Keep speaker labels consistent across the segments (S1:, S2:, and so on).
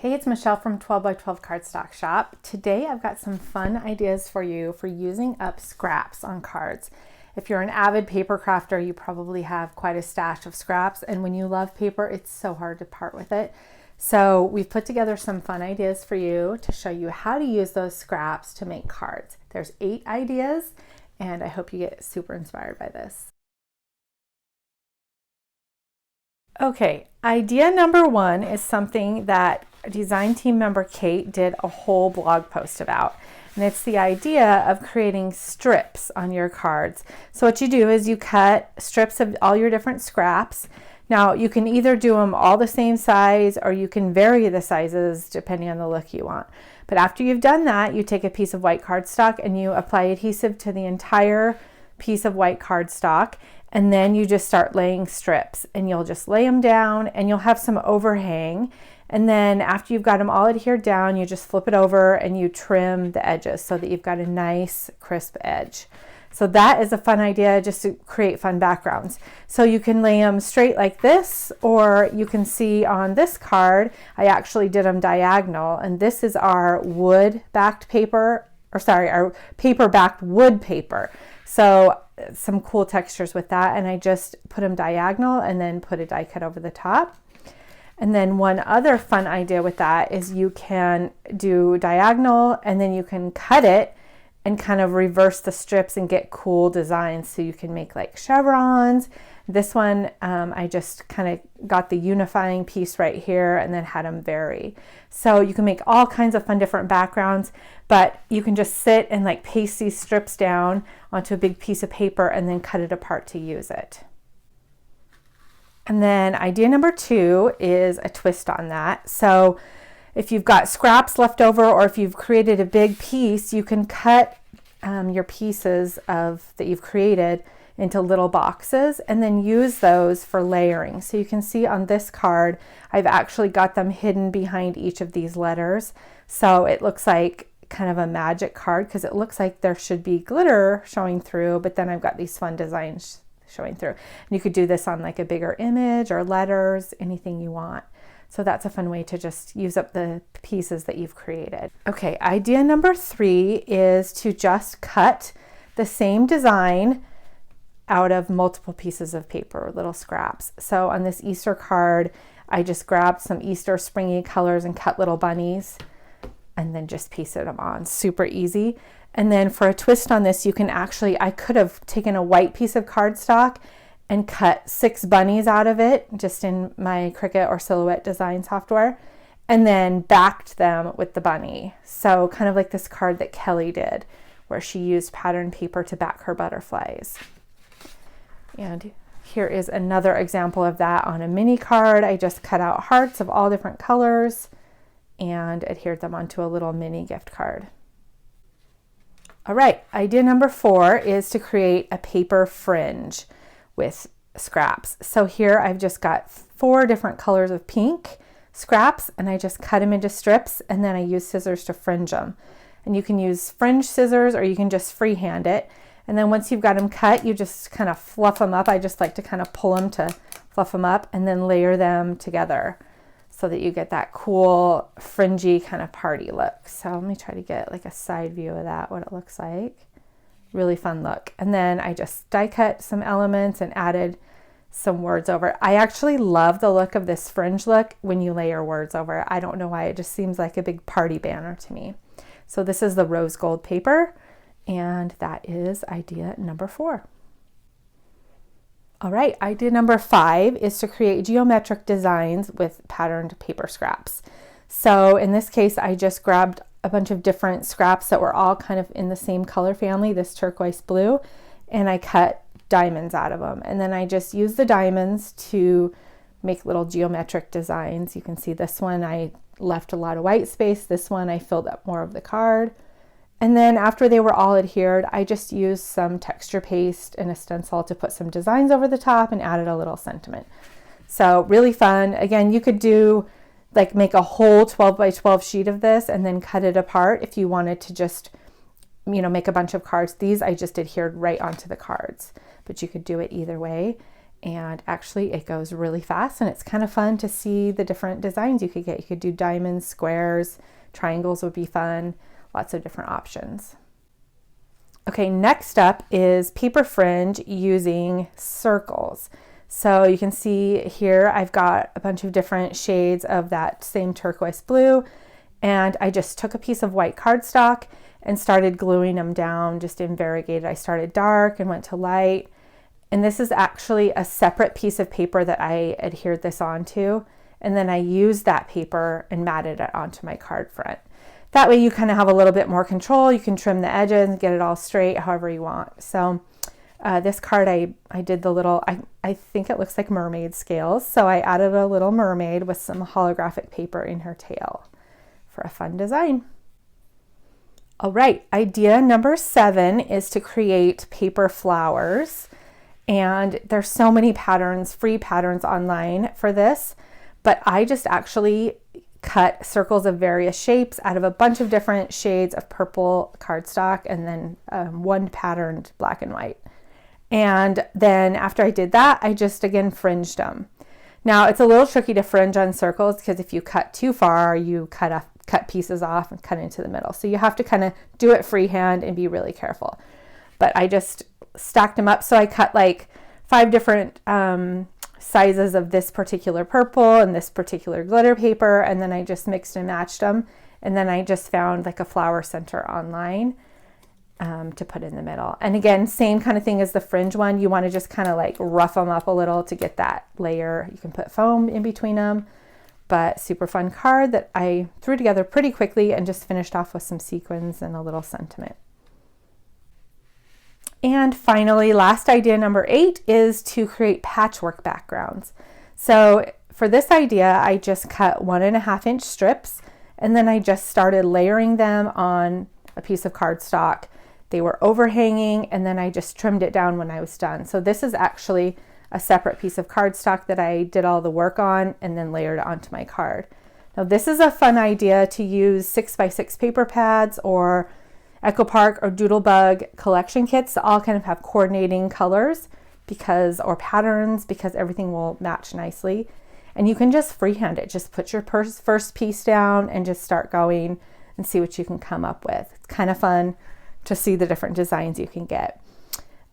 S1: Hey, it's Michelle from 12 by 12 Cardstock Shop. Today I've got some fun ideas for you for using up scraps on cards. If you're an avid paper crafter, you probably have quite a stash of scraps, and when you love paper, it's so hard to part with it. So we've put together some fun ideas for you to show you how to use those scraps to make cards. There's 8 ideas, and I hope you get super inspired by this. Okay, idea number 1 is something that design team member Kate did a whole blog post about. And it's the idea of creating strips on your cards. So what you do is you cut strips of all your different scraps. Now you can either do them all the same size or you can vary the sizes depending on the look you want. But after you've done that, you take a piece of white cardstock and you apply adhesive to the entire piece of white cardstock. And then you just start laying strips, and you'll just lay them down and you'll have some overhang. And then after you've got them all adhered down, you just flip it over and you trim the edges so that you've got a nice crisp edge. So that is a fun idea, just to create fun backgrounds. So you can lay them straight like this, or you can see on this card, I actually did them diagonal, and this is our wood backed paper, our paper backed wood paper. So some cool textures with that, and I just put them diagonal and then put a die cut over the top. And then one other fun idea with that is you can do diagonal and then you can cut it and kind of reverse the strips and get cool designs. So you can make like chevrons. This one, I just kind of got the unifying piece right here and then had them vary. So you can make all kinds of fun different backgrounds, but you can just sit and like paste these strips down onto a big piece of paper and then cut it apart to use it. And then idea number 2 is a twist on that. So if you've got scraps left over, or if you've created a big piece, you can cut your pieces that you've created into little boxes and then use those for layering. So you can see on this card, I've actually got them hidden behind each of these letters. So it looks like kind of a magic card because it looks like there should be glitter showing through, but then I've got these fun designs showing through. And you could do this on like a bigger image or letters, anything you want. So that's a fun way to just use up the pieces that you've created. Okay, idea number 3 is to just cut the same design out of multiple pieces of paper, little scraps. So on this Easter card, I just grabbed some Easter springy colors and cut little bunnies and then just pasted them on. Super easy. And then for a twist on this, you can actually, I could have taken a white piece of cardstock and cut 6 bunnies out of it just in my Cricut or Silhouette design software, and then backed them with the bunny. So kind of like this card that Kelly did, where she used pattern paper to back her butterflies. And here is another example of that on a mini card. I just cut out hearts of all different colors and adhered them onto a little mini gift card. All right, idea number 4 is to create a paper fringe with scraps. So here I've just got 4 different colors of pink scraps, and I just cut them into strips, and then I use scissors to fringe them. And you can use fringe scissors or you can just freehand it. And then once you've got them cut, you just kind of fluff them up. I just like to kind of pull them to fluff them up and then layer them together so that you get that cool fringy kind of party look. So let me try to get like a side view of that, what it looks like. Really fun look. And then I just die cut some elements and added some words over it. I actually love the look of this fringe look when you layer words over it. I don't know why, it just seems like a big party banner to me. So this is the rose gold paper, and that is idea number 4. All right, idea number 5 is to create geometric designs with patterned paper scraps. So in this case, I just grabbed a bunch of different scraps that were all kind of in the same color family, this turquoise blue, and I cut diamonds out of them. And then I just used the diamonds to make little geometric designs. You can see this one, I left a lot of white space. This one, I filled up more of the card. And then after they were all adhered, I just used some texture paste and a stencil to put some designs over the top and added a little sentiment. So really fun. Again, you could do like make a whole 12 by 12 sheet of this and then cut it apart if you wanted to just, make a bunch of cards. These I just adhered right onto the cards, but you could do it either way. And actually it goes really fast, and it's kind of fun to see the different designs you could get. You could do diamonds, squares, triangles would be fun, lots of different options. Okay, next up is paper fringe using circles. So you can see here I've got a bunch of different shades of that same turquoise blue, and I just took a piece of white cardstock and started gluing them down just in variegated. I started dark and went to light, and this is actually a separate piece of paper that I adhered this onto, and then I used that paper and matted it onto my card front. That way you kind of have a little bit more control. You can trim the edges and get it all straight however you want. So this card, I did the little, I think it looks like mermaid scales. So I added a little mermaid with some holographic paper in her tail for a fun design. All right, idea number 7 is to create paper flowers. And there's so many patterns, free patterns online for this, but I just actually cut circles of various shapes out of a bunch of different shades of purple cardstock, and then one patterned black and white. And then after I did that, I just again fringed them. Now it's a little tricky to fringe on circles because if you cut too far, you cut pieces off and cut into the middle. So you have to kind of do it freehand and be really careful. But I just stacked them up. So I cut like 5 different sizes of this particular purple and this particular glitter paper, and then I just mixed and matched them, and then I just found like a flower center online to put in the middle. And again, same kind of thing as the fringe one. You want to just kind of like rough them up a little to get that layer. You can put foam in between them, but super fun card that I threw together pretty quickly and just finished off with some sequins and a little sentiment. And finally, last idea number 8 is to create patchwork backgrounds. So for this idea, I just cut 1.5 inch strips, and then I just started layering them on a piece of cardstock. They were overhanging, and then I just trimmed it down when I was done. So this is actually a separate piece of cardstock that I did all the work on and then layered it onto my card. Now this is a fun idea to use 6x6 paper pads or Echo Park or Doodlebug collection kits to all kind of have coordinating colors or patterns, because everything will match nicely. And you can just freehand it. Just put your first piece down and just start going and see what you can come up with. It's kind of fun to see the different designs you can get.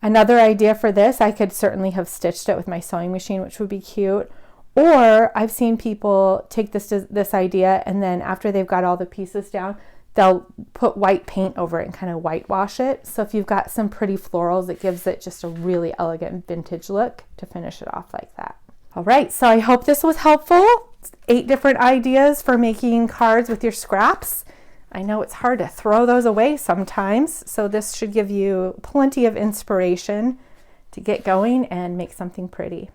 S1: Another idea for this, I could certainly have stitched it with my sewing machine, which would be cute. Or I've seen people take this idea, and then after they've got all the pieces down, they'll put white paint over it and kind of whitewash it. So if you've got some pretty florals, it gives it just a really elegant vintage look to finish it off like that. All right, so I hope this was helpful. 8 different ideas for making cards with your scraps. I know it's hard to throw those away sometimes, so this should give you plenty of inspiration to get going and make something pretty.